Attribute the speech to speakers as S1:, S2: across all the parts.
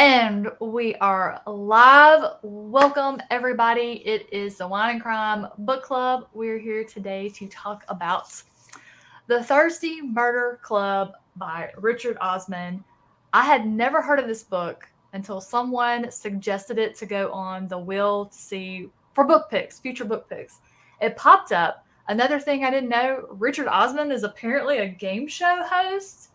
S1: And we are live. Welcome, everybody. It is the Wine and Crime Book Club. We're here today to talk about The Thirsty Murder Club by Richard Osman. I had never heard of this book until someone suggested it to go on the wheel to see for book picks, future book picks. It popped up. Another thing I didn't know, Richard Osman is apparently a game show host.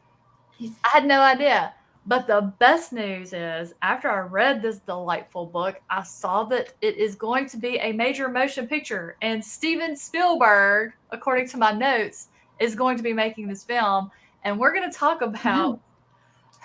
S1: I had no idea. But the best news is, after I read this delightful book, I saw that it is going to be a major motion picture. And Steven Spielberg, according to my notes, is going to be making this film. And we're going to talk about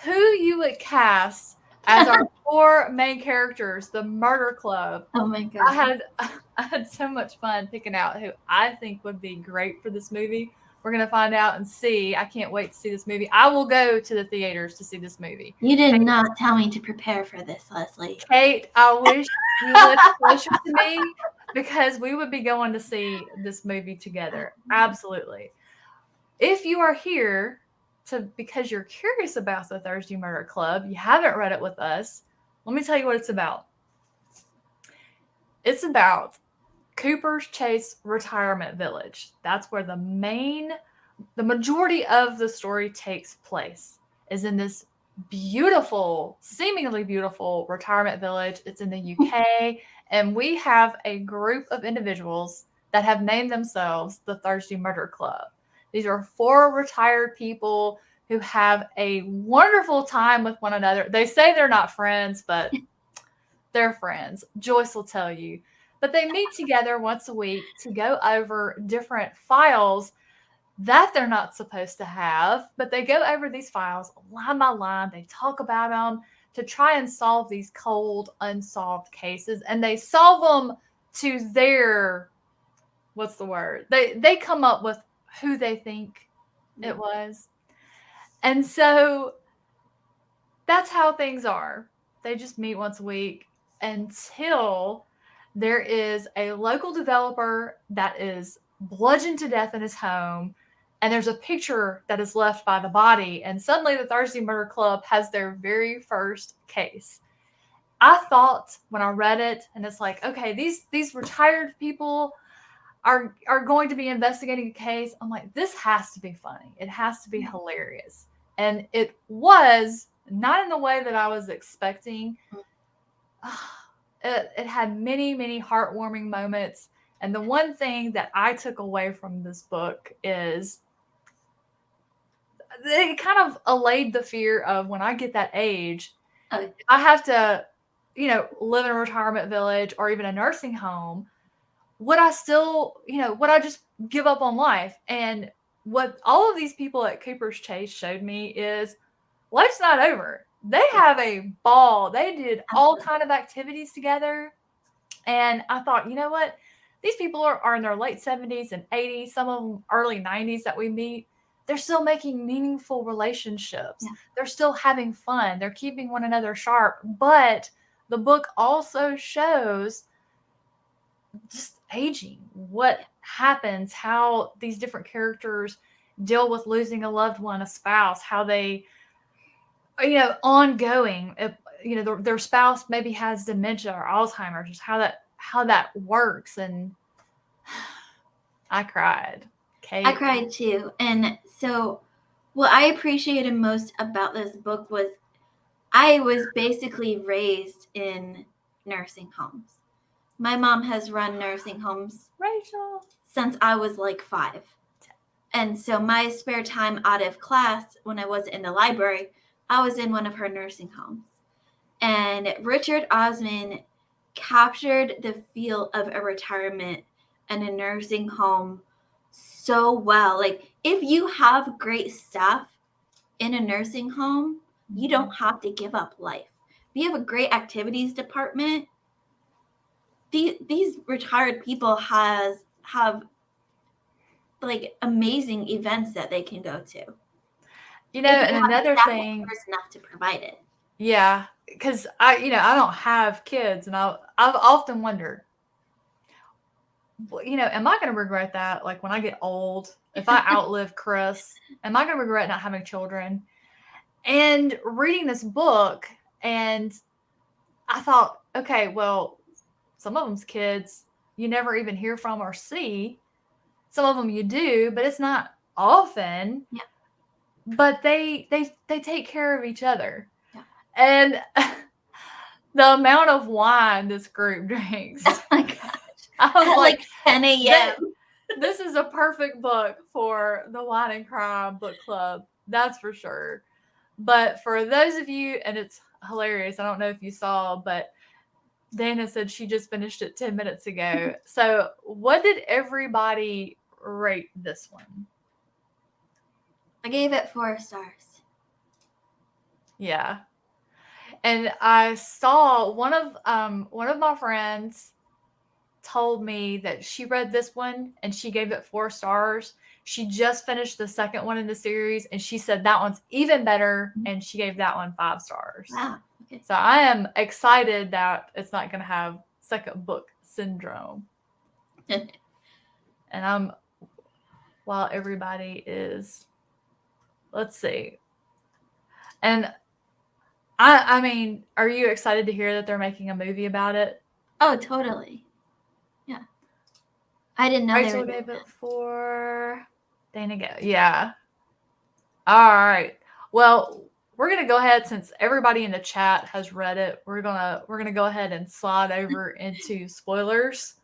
S1: who you would cast as our four main characters, the Murder Club.
S2: Oh my god.
S1: I had so much fun picking out who I think would be great for this movie. We're gonna find out and see. I can't wait to see this movie. I will go to the theaters to see this movie.
S2: You did not tell me to prepare for this, Leslie.
S1: Kate, I wish you lived closer to me because we would be going to see this movie together. Absolutely. If you are here because you're curious about the Thursday Murder Club, you haven't read it with us, let me tell you what it's about. It's about Cooper's Chase Retirement Village. That's where the majority of the story takes place, is in this beautiful, seemingly beautiful retirement village. It's in the UK, and we have a group of individuals that have named themselves the Thursday Murder Club. These are four retired people who have a wonderful time with one another. They say they're not friends, but they're friends. Joyce will tell you. But they meet together once a week to go over different files that they're not supposed to have. But they go over these files line by line. They talk about them to try and solve these cold, unsolved cases. And they solve them to their, what's the word? They come up with who they think it was. And so that's how things are. They just meet once a week until there is a local developer that is bludgeoned to death in his home, and there's a picture that is left by the body, and suddenly the Thursday Murder Club has their very first case. I thought when I read it, and it's like, okay, these retired people are going to be investigating a case. I'm like, this has to be funny. It has to be hilarious. And it was not in the way that I was expecting. It had many, many heartwarming moments. And the one thing that I took away from this book is it kind of allayed the fear of when I get that age, I have to, live in a retirement village or even a nursing home. Would I still, would I just give up on life? And what all of these people at Cooper's Chase showed me is life's not over. They have a ball. They did all kind of activities together. And I thought, you know what? These people are in their late 70s and 80s, some of them early 90s that we meet. They're still making meaningful relationships. Yeah. They're still having fun. They're keeping one another sharp. But the book also shows just aging, what happens, how these different characters deal with losing a loved one, a spouse, how they, ongoing, their spouse maybe has dementia or Alzheimer's, just how that works. And I cried. Kate?
S2: I cried too. And so what I appreciated most about this book was I was basically raised in nursing homes. My mom has run nursing homes,
S1: Rachel,
S2: since I was like 5. And so my spare time out of class, when I was in the library, I was in one of her nursing homes. And Richard Osman captured the feel of a retirement and a nursing home so well. Like, if you have great staff in a nursing home, you don't have to give up life. If you have a great activities department, these retired people have like amazing events that they can go to.
S1: And another thing,
S2: there's enough to provide it.
S1: Yeah, because I don't have kids, and I've often wondered, am I going to regret that? Like when I get old, if I outlive Chris, am I going to regret not having children? And reading this book, And I thought, okay, well, some of them's kids you never even hear from or see. Some of them you do, but it's not often.
S2: Yeah.
S1: But they take care of each other.
S2: Yeah.
S1: And the amount of wine this group drinks.
S2: Oh my gosh.
S1: I was
S2: At
S1: like
S2: 10 a.m.
S1: This is a perfect book for the Wine and Crime book club. That's for sure. But for those of you, and it's hilarious, I don't know if you saw, but Dana said she just finished it 10 minutes ago. So what did everybody rate this one?
S2: I gave it 4 stars.
S1: Yeah. And I saw one of my friends told me that she read this one and she gave it 4 stars. She just finished the second one in the series and she said that one's even better and she gave that one 5 stars.
S2: Wow. Okay.
S1: So I am excited that it's not going to have second book syndrome. And while everybody is, let's see. And I mean, are you excited to hear that they're making a movie about it?
S2: Oh, totally. Yeah. I didn't know
S1: Rachel gave it 4. Dana go. Yeah. All right. Well, we're gonna go ahead, since everybody in the chat has read it. We're gonna go ahead and slide over into spoilers.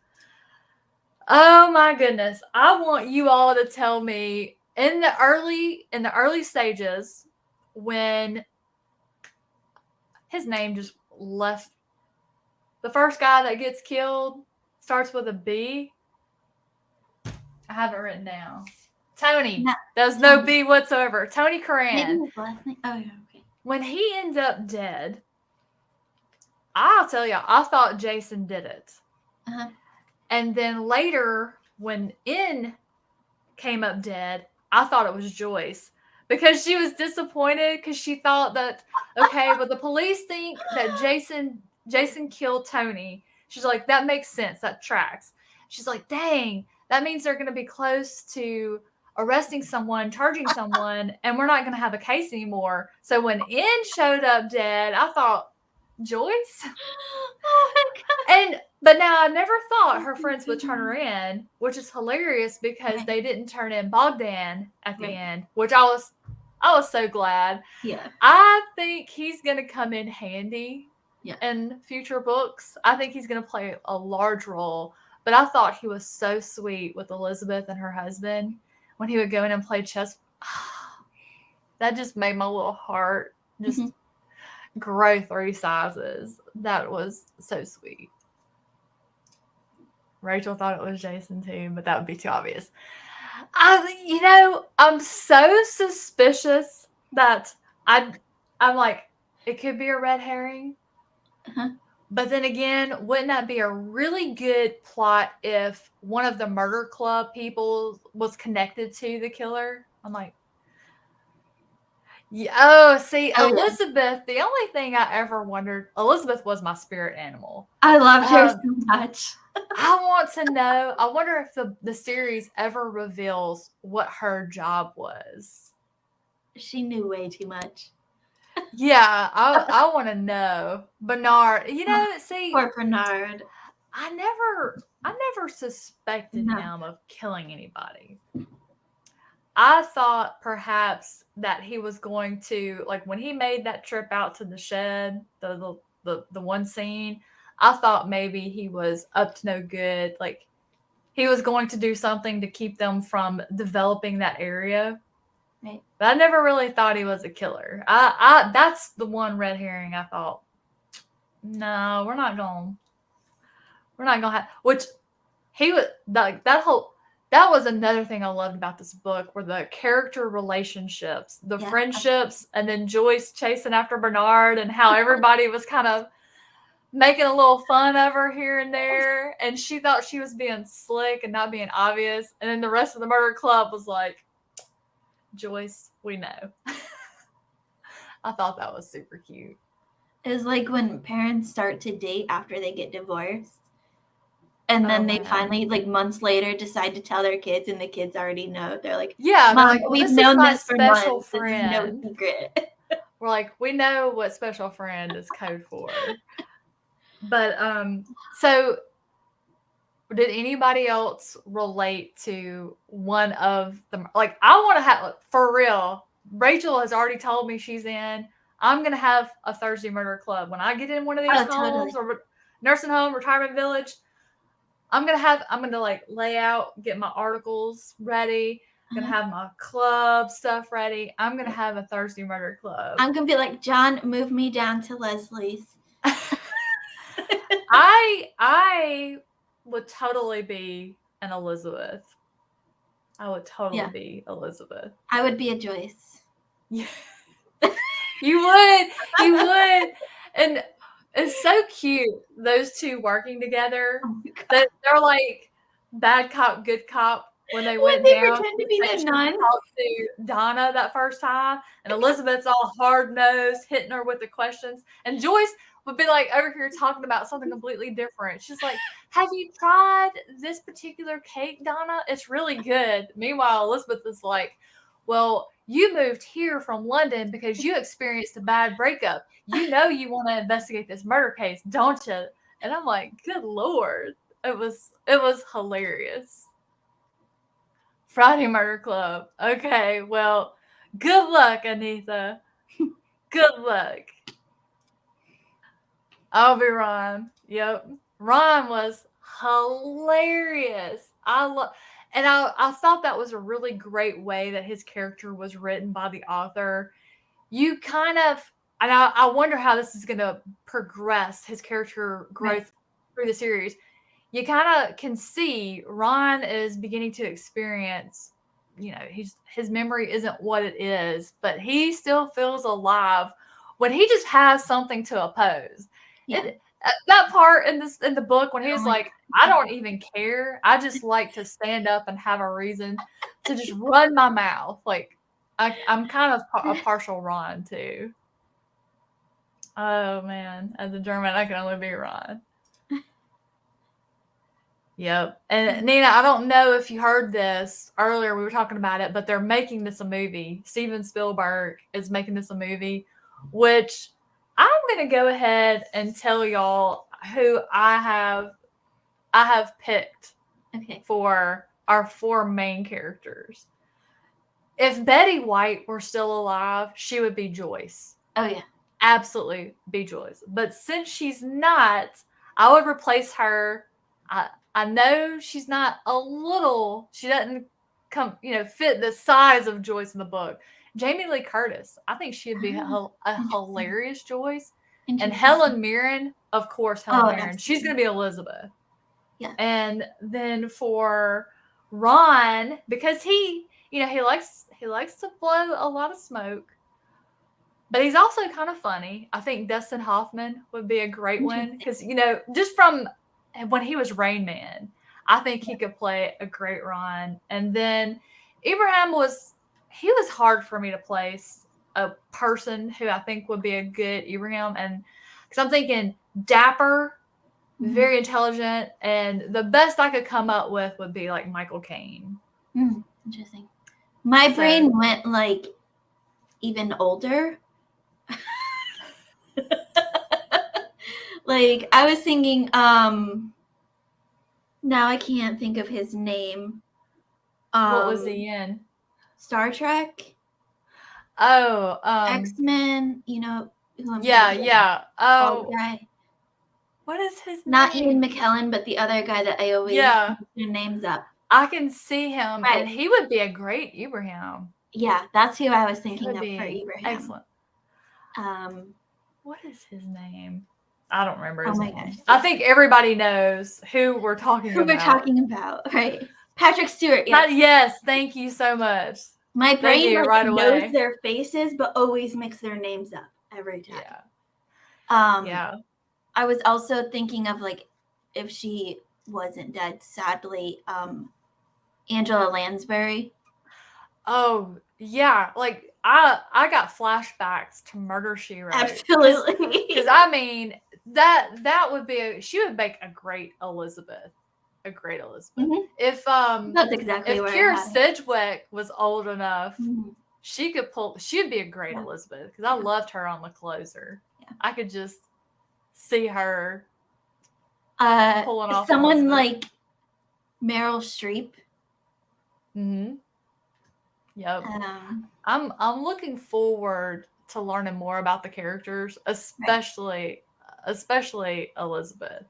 S1: Oh my goodness! I want you all to tell me in the early stages when his name just left. The first guy that gets killed starts with a B. I have it written down. Tony.
S2: No,
S1: There's no B whatsoever. Tony Curran.
S2: Maybe his last name. Oh, yeah, okay.
S1: When he ends up dead, I'll tell you, I thought Jason did it.
S2: Uh-huh.
S1: And then later, when In came up dead, I thought it was Joyce. Because she was disappointed because she thought that, okay, but the police think that Jason killed Tony. She's like, that makes sense. That tracks. She's like, dang, that means they're going to be close to arresting someone, charging someone, and we're not going to have a case anymore. So when In showed up dead, I thought, Joyce?
S2: Oh my God.
S1: But now I never thought her friends would turn her in, which is hilarious because they didn't turn in Bogdan at the end, which I was so glad.
S2: Yeah.
S1: I think he's going to come in handy in future books. I think he's going to play a large role. But I thought he was so sweet with Elizabeth and her husband when he would go in and play chess. That just made my little heart just grow 3 sizes. That was so sweet. Rachel thought it was Jason too, but that would be too obvious. I'm so suspicious that I'm like, it could be a red herring.
S2: Uh-huh.
S1: But then again, wouldn't that be a really good plot if one of the murder club people was connected to the killer? I'm like, Elizabeth, the only thing I ever wondered, Elizabeth was my spirit animal.
S2: I loved her so much.
S1: I want to know, I wonder if the series ever reveals what her job was.
S2: She knew way too much.
S1: Yeah, I want to know. Bernard,
S2: Poor Bernard.
S1: I never suspected him of killing anybody. I thought perhaps that he was going to, like, when he made that trip out to the shed, the one scene, I thought maybe he was up to no good. Like, he was going to do something to keep them from developing that area.
S2: Right.
S1: But I never really thought he was a killer. That's the one red herring I thought, no, we're not gonna have, which he was like, that was another thing I loved about this book, were the character relationships, the friendships, and then Joyce chasing after Bernard and how everybody was kind of making a little fun of her here and there. And she thought she was being slick and not being obvious. And then the rest of the murder club was like, Joyce, we know. I thought that was super cute.
S2: It was like when parents start to date after they get divorced. And then they finally, like months later, decide to tell their kids, and the kids already know. They're like,
S1: yeah,
S2: Mom,
S1: like,
S2: we've known this for months.
S1: Friend.
S2: This is no secret.
S1: We're like, we know what special friend is code for. But so did anybody else relate to one of the, like, I want to have, for real, Rachel has already told me she's in. I'm going to have a Thursday murder club. When I get in one of these homes or nursing home, retirement village, I'm going to like lay out, get my articles ready. I'm going to have my club stuff ready. I'm going to have a Thursday murder club.
S2: I'm going to be like, John, move me down to Leslie's.
S1: I would totally be an Elizabeth. I would totally be Elizabeth.
S2: I would be a Joyce.
S1: Yeah. You would. And it's so cute, those two working together. That they're like bad cop, good cop when they went down.
S2: Pretend to be the nun.
S1: Talked to Donna that first time, and Elizabeth's all hard-nosed, hitting her with the questions. And Joyce would be like over here talking about something completely different. She's like, have you tried this particular cake, Donna? It's really good. Meanwhile, Elizabeth is like, well, you moved here from London because you experienced a bad breakup. You know you want to investigate this murder case, don't you? And I'm like, good Lord. It was hilarious. Friday Murder Club. Okay, well, good luck, Anitha. Good luck. I'll be Ron. Yep. Ron was hilarious. I thought that was a really great way that his character was written by the author. You kind of, and I wonder how this is going to progress, his character growth through the series. You kind of can see Ron is beginning to experience, his memory isn't what it is, but he still feels alive when he just has something to oppose. Yeah. That part in the book when he was like, I don't even care. I just like to stand up and have a reason to just run my mouth. Like, I'm kind of a partial Ron too. Oh man, as a German, I can only be Ron. Yep. And Nina, I don't know if you heard this earlier. We were talking about it, but they're making this a movie. Steven Spielberg is making this a movie, which I'm going to go ahead and tell y'all who I have picked for our 4 main characters. If Betty White were still alive, she would be Joyce.
S2: Oh, yeah.
S1: Absolutely be Joyce. But since she's not, I would replace her. I know she's not she doesn't fit the size of Joyce in the book. Jamie Lee Curtis. I think she'd be a hilarious Joyce. And Helen Mirren, of course, Mirren. Absolutely. She's going to be Elizabeth.
S2: Yeah.
S1: And then for Ron, because he likes to blow a lot of smoke, but he's also kind of funny. I think Dustin Hoffman would be a great one because, just from when he was Rain Man, I think he could play a great Ron. And then Ibrahim was hard for me to place a person who I think would be a good Ibrahim. And because I'm thinking dapper, very intelligent, and the best I could come up with would be like Michael Caine.
S2: Interesting. My brain went like even older. Like I was thinking, now I can't think of his name.
S1: What was he in?
S2: Star Trek.
S1: Oh,
S2: X-Men. You know who I'm
S1: yeah. Oh,
S2: guy.
S1: What is his name?
S2: Not Ian McKellen, but the other guy that I always mix their names up.
S1: I can see him, and he would be a great Ibrahim.
S2: Yeah, that's who I was thinking of for Ibrahim.
S1: Excellent. What is his name? I don't remember his name.
S2: Gosh.
S1: I think everybody knows who we're talking
S2: about. Right. Patrick Stewart, yes.
S1: Yes, thank you so much.
S2: My brain knows their faces, but always mix their names up every time.
S1: Yeah.
S2: I was also thinking of like if she wasn't dead, sadly, Angela Lansbury.
S1: Oh, yeah. Like I got flashbacks to Murder, She Wrote.
S2: Absolutely.
S1: Because I mean, that would be she would make a great Elizabeth. A great Elizabeth.
S2: Mm-hmm.
S1: If
S2: that's exactly
S1: if Kira Sedgwick was old enough, she would be a great Elizabeth, because I loved her on The Closer.
S2: Yeah.
S1: I could just see her pulling off
S2: someone
S1: Elizabeth.
S2: like Meryl Streep.
S1: Mm-hmm. Yep. I'm looking forward to learning more about the characters, especially Elizabeth.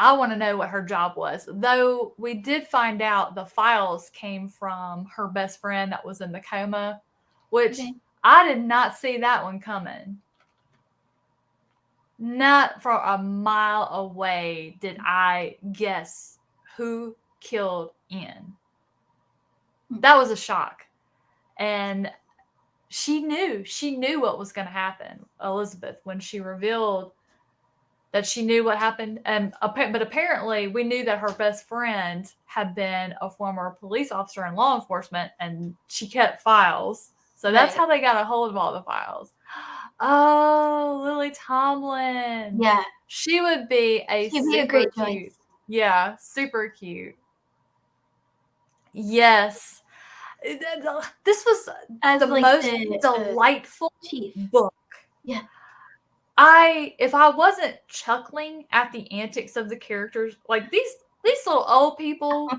S1: I want to know what her job was. Though we did find out the files came from her best friend that was in the coma, which I did not see that one coming. Not for a mile away did I guess who killed Ian. That was a shock. And she knew what was going to happen, Elizabeth, when she revealed that she knew what happened. But apparently we knew that her best friend had been a former police officer in law enforcement, and she kept files. So that's how they got a hold of all the files. Oh, Lily Tomlin.
S2: Yeah.
S1: She would be a great cute. Yeah, super cute. Yes. This was the most delightful book.
S2: Yeah.
S1: If I wasn't chuckling at the antics of the characters, like these little old people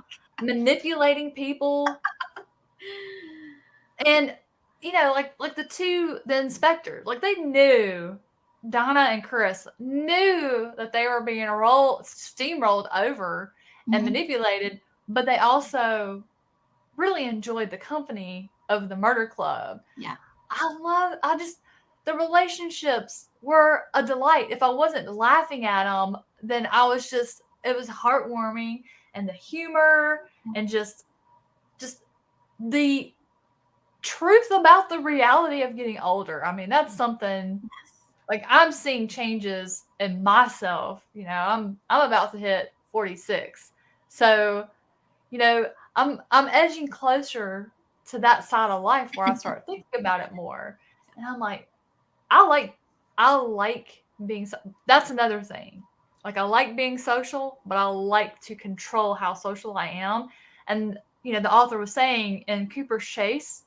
S1: manipulating people, and like the inspectors, like they knew, Donna and Chris knew that they were being steamrolled over and manipulated, but they also really enjoyed the company of the murder club.
S2: Yeah.
S1: The relationships were a delight. If I wasn't laughing at them, then it was heartwarming, and the humor and just the truth about the reality of getting older. I mean, that's something, like, I'm seeing changes in myself. I'm about to hit 46. So, I'm edging closer to that side of life where I start thinking about it more. And I'm like, I like being, that's another thing. Like, I like being social, but I like to control how social I am. And, the author was saying in Cooper's Chase,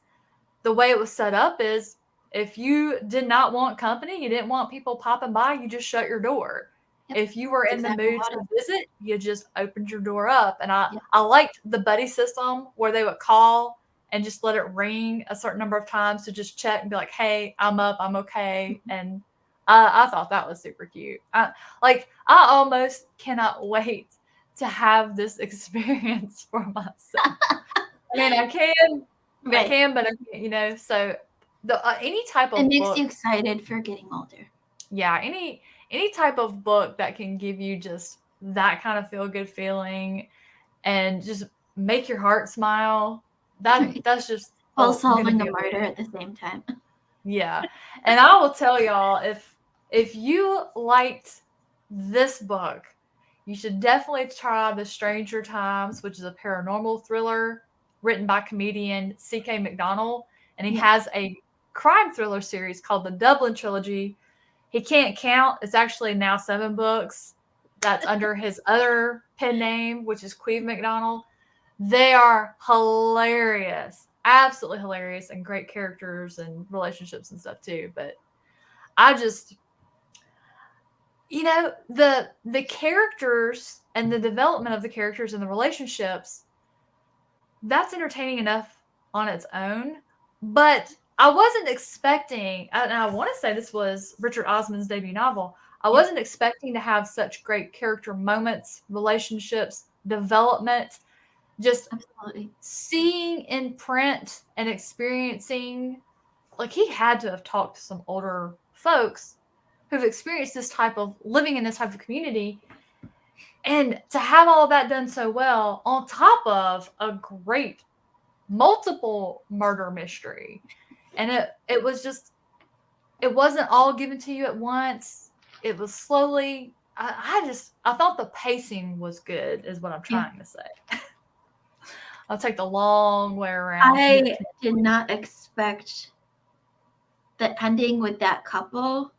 S1: the way it was set up is, if you did not want company, you didn't want people popping by, you just shut your door. Yep. If you were in the mood to visit, you just opened your door up. And I liked the buddy system where they would call and just let it ring a certain number of times to just check and be like, hey, I'm up, I'm okay. And I thought that was super cute. I almost cannot wait to have this experience for myself. I mean, I can, but I can't, so any type of book.
S2: It makes you excited for getting older.
S1: Yeah, any type of book that can give you just that kind of feel-good feeling and just make your heart smile, that's just
S2: while solving a murder at the same time.
S1: Yeah. And I will tell y'all, if you liked this book, you should definitely try The Stranger Times, which is a paranormal thriller written by comedian C.K. McDonald. And he has a crime thriller series called the Dublin Trilogy. He can't count. It's actually now 7 books. That's under his other pen name, which is Queeve McDonald. They are hilarious. Absolutely hilarious, and great characters and relationships and stuff too. But I just, the characters and the development of the characters and the relationships, that's entertaining enough on its own. But I wasn't expecting, and I want to say this was Richard Osman's debut novel, I wasn't expecting to have such great character moments, relationships, development. Just
S2: absolutely
S1: seeing in print and experiencing, like, he had to have talked to some older folks who've experienced this type of living in this type of community, and to have all of that done so well on top of a great multiple murder mystery. And it was just, it wasn't all given to you at once. It was slowly, I thought the pacing was good, is what I'm trying to say. I'll take the long way around.
S2: I did not expect the ending with that couple.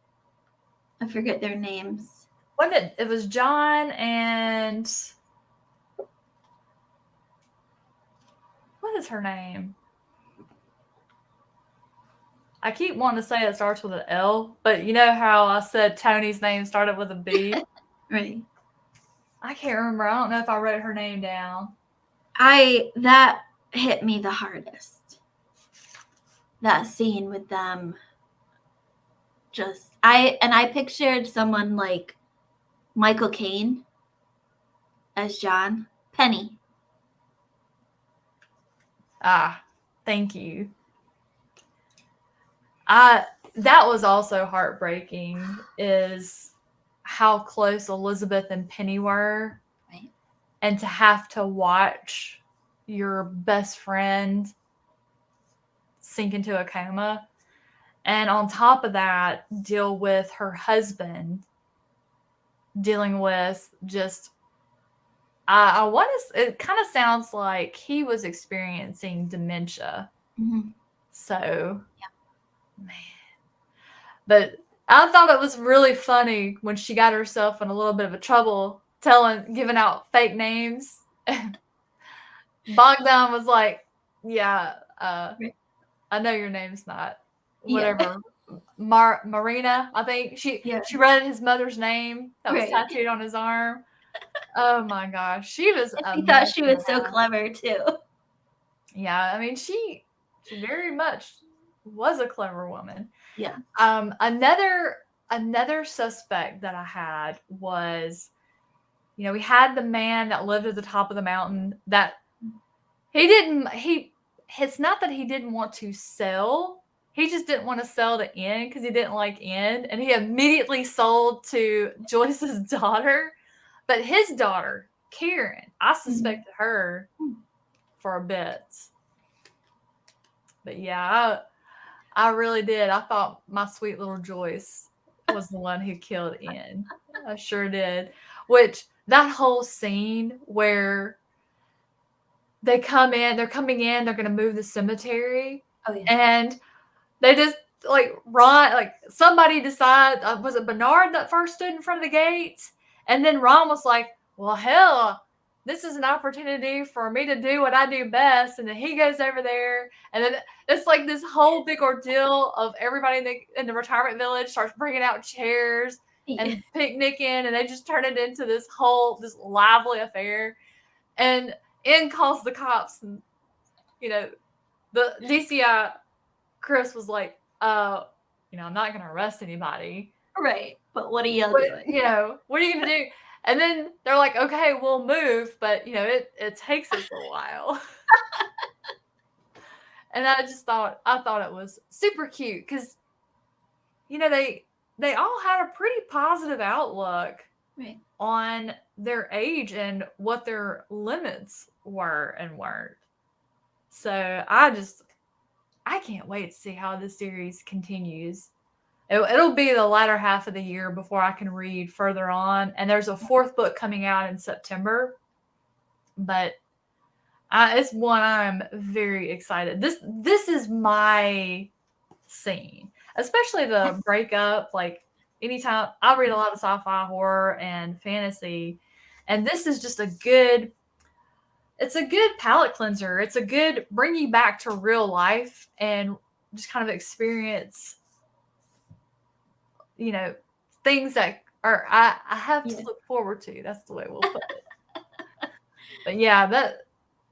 S2: I forget their names.
S1: It was John and what is her name? I keep wanting to say it starts with an L, but you know how I said Tony's name started with a B?
S2: Right.
S1: I can't remember. I don't know if I wrote her name down.
S2: That hit me the hardest. That scene with them. I pictured someone like Michael Caine as John. Penny.
S1: Thank you. That was also heartbreaking, is how close Elizabeth and Penny were.
S2: Right.
S1: And to have to watch your best friend sink into a coma. And on top of that, deal with her husband dealing with just, I want to, it kind of sounds like he was experiencing dementia.
S2: Mm-hmm.
S1: So, yeah. Man. But I thought it was really funny when she got herself in a little bit of a trouble giving out fake names. Bogdan was like, yeah, I know your name's not whatever. Yeah. Marina, I think she read his mother's name that was tattooed on his arm. Oh my gosh, she was.
S2: She thought she was so clever too.
S1: Yeah, I mean, she very much was a clever woman.
S2: Yeah.
S1: Another suspect that I had was, we had the man that lived at the top of the mountain that it's not that he didn't want to sell. He just didn't want to sell to N because he didn't like N. And he immediately sold to Joyce's daughter. But his daughter, Karen, I suspected her for a bit. But yeah, I really did. I thought my sweet little Joyce was the one who killed N. I sure did. Which, that whole scene where they're coming in, they're going to move the cemetery.
S2: Oh, yeah.
S1: And they just, Ron, somebody decided, was it Bernard that first stood in front of the gate? And then Ron was like, well, hell, this is an opportunity for me to do what I do best. And then he goes over there. And then it's like this whole big ordeal of everybody in the retirement village starts bringing out chairs and picnicking. And they just turn it into this lively affair. And N calls the cops, and the DCI Chris was like, I'm not going to arrest anybody.
S2: Right. But what are you doing?
S1: What are you going to do? And then they're like, okay, we'll move. But, it takes us a while. And I thought it was super cute because, they all had a pretty positive outlook on their age and what their limits were and weren't. So I can't wait to see how this series continues. It'll be the latter half of the year before I can read further on. And there's a 4th book coming out in September. But it's one I'm very excited. This is my scene, especially the breakup. Anytime I read a lot of sci-fi, horror, and fantasy, and this is just it's a good palate cleanser. It's a good bring you back to real life and just kind of experience, things that I have to look forward to. That's the way we'll put it. But yeah,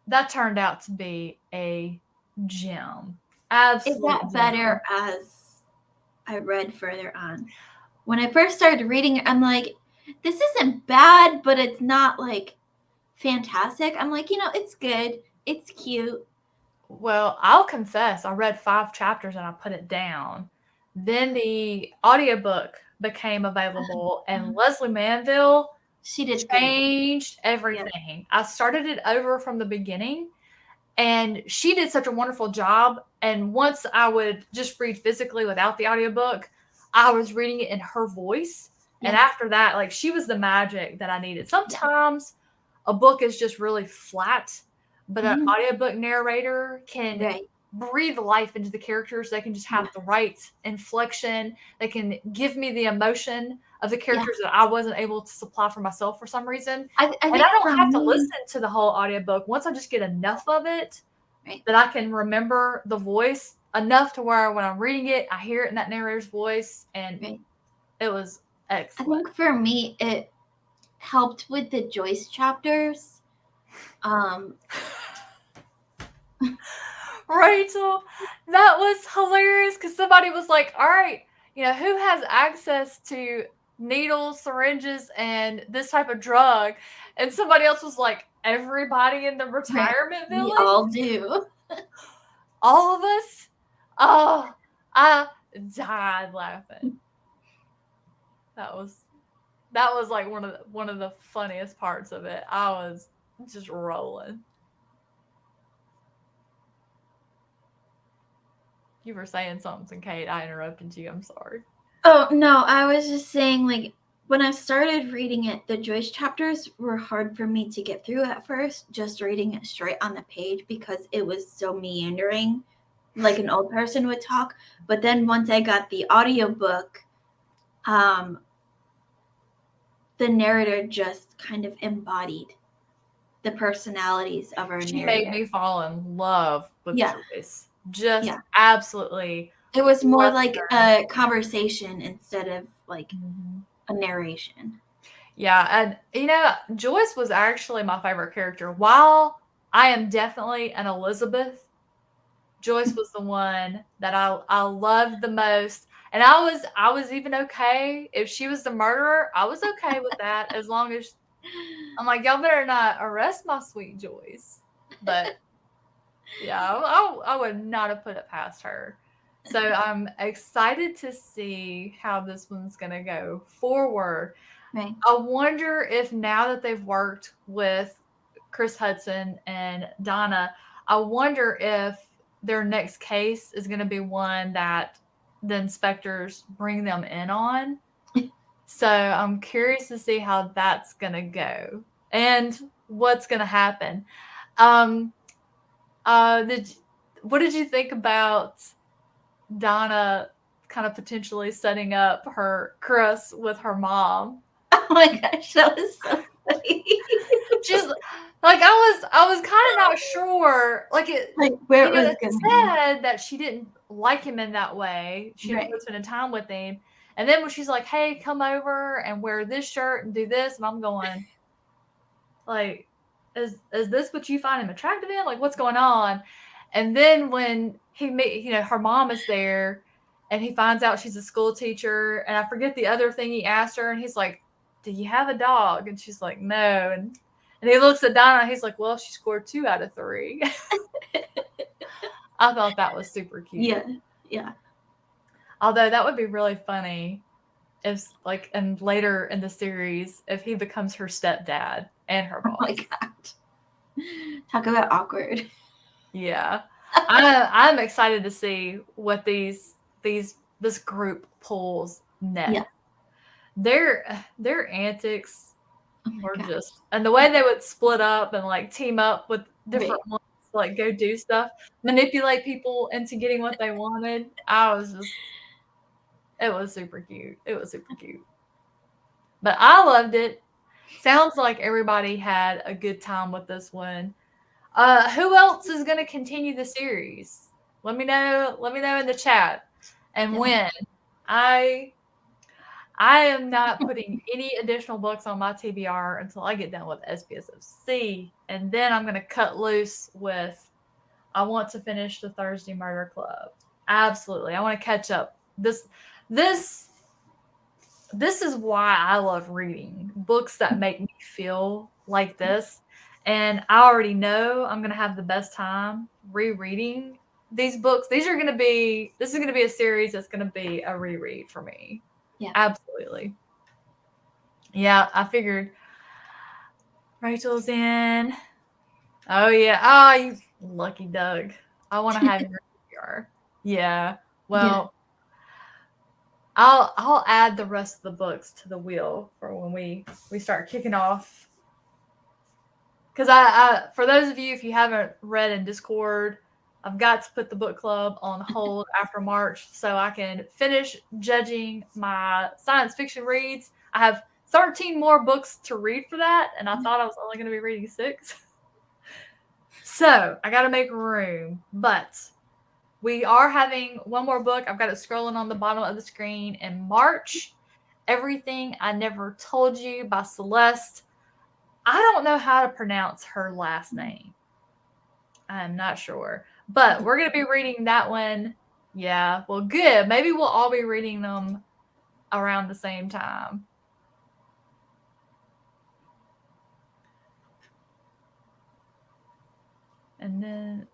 S1: that turned out to be a gem. Absolutely.
S2: It got better as I read further on. When I first started reading it, I'm like, this isn't bad, but it's not fantastic. I'm like, it's good. It's cute.
S1: Well, I'll confess, I read 5 chapters and I put it down. Then the audiobook became available, and Leslie Manville changed everything. Yeah. I started it over from the beginning, and she did such a wonderful job. And once I would just read physically without the audiobook, I was reading it in her voice. Yeah. And after that, she was the magic that I needed. Sometimes a book is just really flat, but an audiobook narrator can breathe life into the characters. They can just have the right inflection. They can give me the emotion of the characters that I wasn't able to supply for myself for some reason. I don't have to listen to the whole audiobook. Once I just get enough of it that I can remember the voice, enough to where when I'm reading it, I hear it in that narrator's voice, and
S2: Right.
S1: it was
S2: I
S1: excellent.
S2: think for me, it helped with the Joyce chapters.
S1: Rachel, that was hilarious because somebody was like, all right, who has access to needles, syringes, and this type of drug? And somebody else was like, everybody in the retirement
S2: We
S1: village?
S2: all do.
S1: All of us? Oh, I died laughing. That was like one of the funniest parts of it. I was just rolling. You were saying something, Kate. I interrupted you. I'm sorry.
S2: Oh, no, I was just saying, like, when I started reading it, the Joyce chapters were hard for me to get through at first, just reading it straight on the page because it was so meandering, like an old person would talk. But then once I got the audiobook, the narrator just kind of embodied the personalities of our
S1: She
S2: narrator.
S1: made me fall in love with Joyce. Just
S2: Yeah.
S1: absolutely.
S2: It was more like a conversation instead of like a narration.
S1: Yeah, and Joyce was actually my favorite character. While I am definitely an Elizabeth, Joyce was the one that I loved the most. And I was even okay if she was the murderer. I was okay with that as long as I'm like, y'all better not arrest my sweet Joyce. But yeah, I would not have put it past her. So I'm excited to see how this one's going to go forward.
S2: Right.
S1: I wonder if now that they've worked with Chris Hudson and Donna, I wonder if their next case is going to be one that the inspectors bring them in on. So I'm curious to see how that's going to go and what's going to happen. What did you think about Donna kind of potentially setting up her Chris with her mom?
S2: Oh my gosh, that was so funny.
S1: She's like, I was kind of not sure, like
S2: where it was
S1: it said that she didn't like him in that way. She didn't want to spend time with him, and then when she's like, "Hey, come over and wear this shirt and do this," and I'm going, like, is this what you find him attractive in? Like, what's going on? And then when he meet, her mom is there, and he finds out she's a school teacher, and I forget the other thing he asked her, and he's like, "Do you have a dog?" And she's like, "No." And he looks at Donna, and he's like, "Well, she scored 2 out of 3." I thought that was super cute.
S2: Yeah.
S1: Although that would be really funny if, like, and later in the series, if he becomes her stepdad and her boss.
S2: Oh my god. Talk about awkward.
S1: Yeah. I'm excited to see what this group pulls next.
S2: Yeah.
S1: Their antics were just, and the way they would split up and like team up with different ones to like go do stuff, manipulate people into getting what they wanted. It was super cute. It was super cute. But I loved it. Sounds like everybody had a good time with this one. Who else is going to continue the series? Let me know. Let me know in the chat. And when. I am not putting any additional books on my TBR until I get done with SPSFC, and then I'm going to cut loose with. I want to finish the Thursday Murder Club. Absolutely, I want to catch up. This is why I love reading books that make me feel like this. And I already know I'm going to have the best time rereading these books. This is going to be a series that's going to be a reread for me.
S2: Yeah.
S1: Absolutely. Yeah, I figured Rachel's in. Oh, yeah. Oh, you lucky Doug. I want to have your TBR. Yeah. Well, I'll add the rest of the books to the wheel for when we start kicking off. Because I for those of you, if you haven't read in Discord, I've got to put the book club on hold after March so I can finish judging my science fiction reads. I have 13 more books to read for that, and I thought I was only going to be reading 6. So I got to make room. But We are having one more book. I've got it scrolling on the bottom of the screen in March. Everything I Never Told You by Celeste. I don't know how to pronounce her last name. I'm not sure. But we're going to be reading that one. Yeah, well, good. Maybe we'll all be reading them around the same time. And then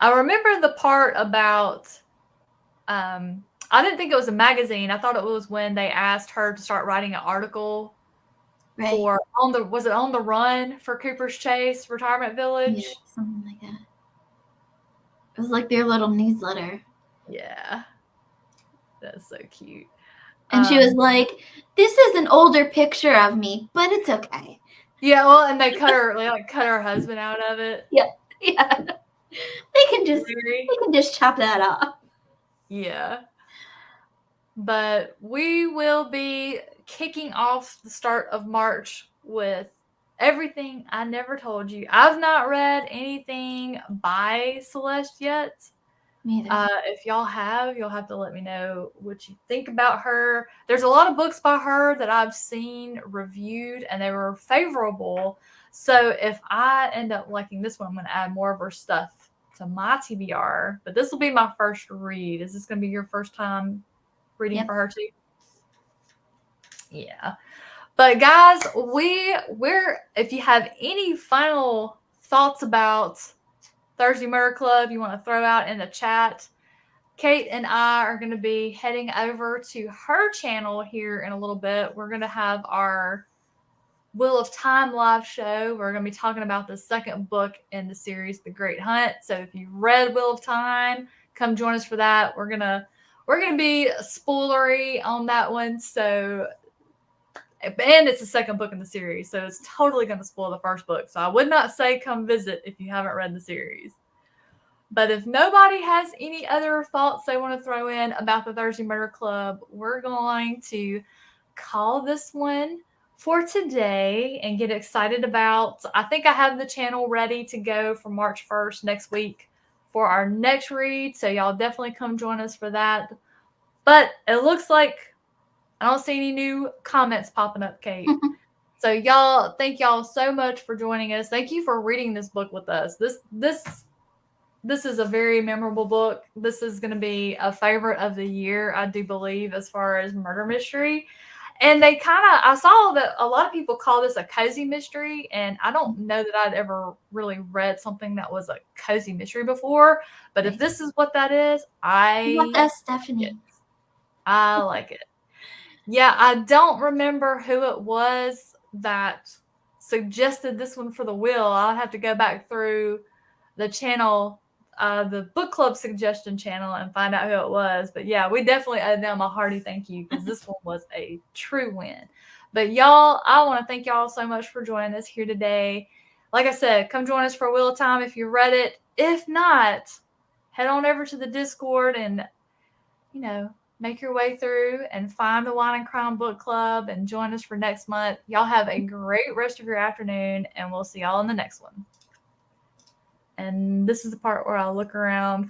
S1: I remember the part about I didn't think it was a magazine. I thought it was when they asked her to start writing an article for was it On the Run for Cooper's Chase Retirement Village?
S2: Yeah, something like that. It was like their little newsletter.
S1: Yeah. That's so cute.
S2: And she was like, "This is an older picture of me, but it's okay."
S1: Yeah, well, and they cut her husband out of it.
S2: Yeah. They can just chop that off.
S1: Yeah. But we will be kicking off the start of March with Everything I Never Told You. I've not read anything by Celeste yet.
S2: Me either.
S1: If y'all have, you'll have to let me know what you think about her. There's a lot of books by her that I've seen reviewed and they were favorable. So if I end up liking this one, I'm going to add more of her stuff to my TBR. But this will be my first read. Is this going to be your first time reading for her too? Yeah. But guys, we're if you have any final thoughts about Thursday Murder Club you want to throw out in the chat, Kate and I are going to be heading over to her channel here in a little bit. We're going to have our Wheel of Time live show. We're going to be talking about the second book in the series, The Great Hunt. So if you've read Wheel of Time, come join us for that. We're gonna be spoilery on that one. So, and it's the second book in the series, so it's totally going to spoil the first book. So I would not say come visit if you haven't read the series. But if nobody has any other thoughts they want to throw in about the Thursday Murder Club, we're going to call this one for today and get excited about. I think I have the channel ready to go for March 1st next week for our next read. So y'all definitely come join us for that. But it looks like I don't see any new comments popping up, Kate. So y'all, thank y'all so much for joining us. Thank you for reading this book with us. This is a very memorable book. This is going to be a favorite of the year, I do believe, as far as murder mystery. And I saw that a lot of people call this a cozy mystery. And I don't know that I'd ever really read something that was a cozy mystery before. But if this is what that is,
S2: That's Stephanie.
S1: I like it. Yeah, I don't remember who it was that suggested this one for the wheel. I'll have to go back through the channel, the book club suggestion channel, and find out who it was. But yeah, we definitely owe them a hearty thank you because this one was a true win. But y'all, I want to thank y'all so much for joining us here today. Like I said, come join us for Wheel of Time if you read it. If not, head on over to the Discord and, make your way through and find the Wine and Crime Book Club and join us for next month. Y'all have a great rest of your afternoon, and we'll see y'all in the next one. And this is the part where I'll look around